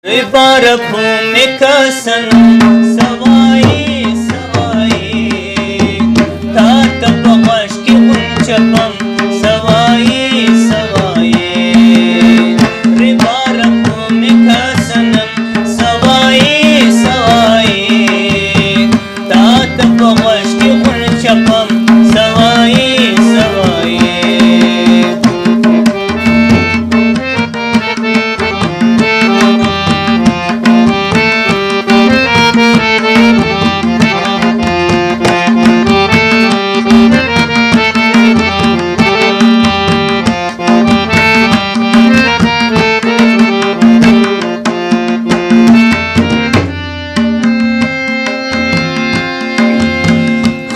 भूमि का सनम सवाई सवाई तात बगश की उंचपम सवाई सवाई रिबार भूमि का सनम सवाई सवाई तात बगश की उंचपम सवाई सवाई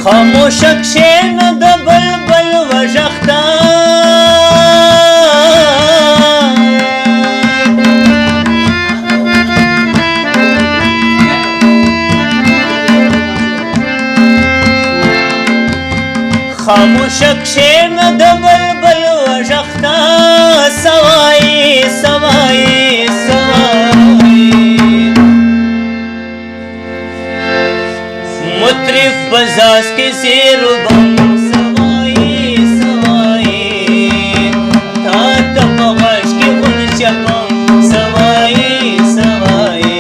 خاموش کشین د بلبل وژختا خاموش کشین د بلبل وژختا سوای سوای سوای مطرف بزاز के शेर बम सवाई सवाई तात बगश के उंचपम सवाई सवाई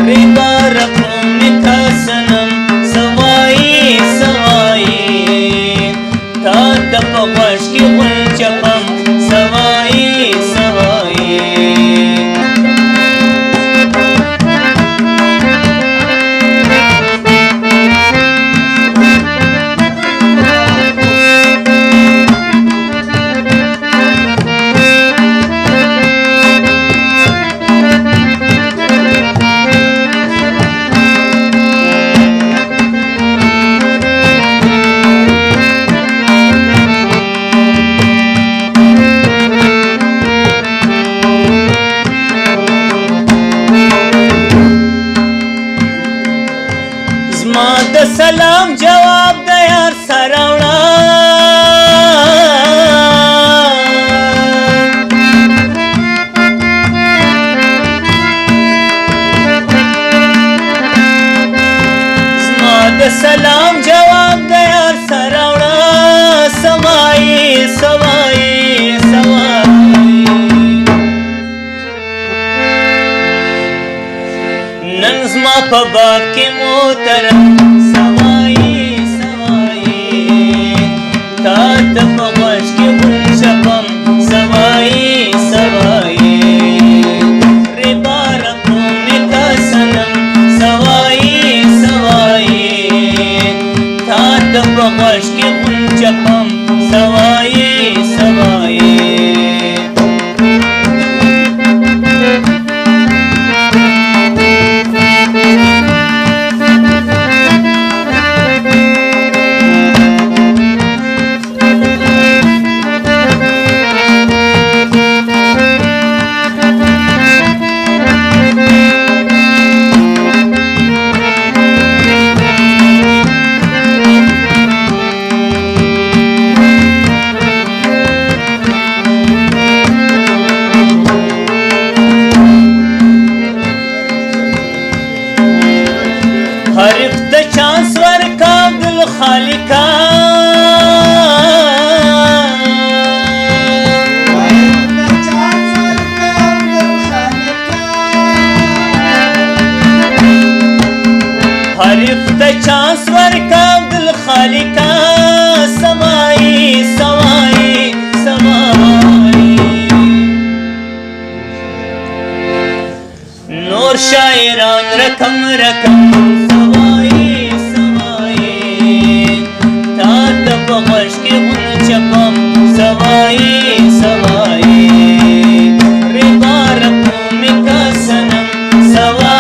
रिबार भूमि का सनम सवाई सवाई तात बगश के उंचपम सवाई सवाई د سلام جواب د یار سره وړه زما د سلام جواب د یار سره وړه سوای سوای سوای نن زما په باب کې محترم سوای سوای तात बगश के उंचपम सवाई सवाई रिबार भूमि का सनम सवाई सवाई तात बगश के उंचपम सवाई सवाई हरिफ द चांस वर का दिल खालिका हरिफ द चांस वर का दिल खालिका सवाई सवाई सवाई नूर शायरान रकम रकम बगश के उंचपम सवाई सवाई रिबार भूमि का सनम सवाई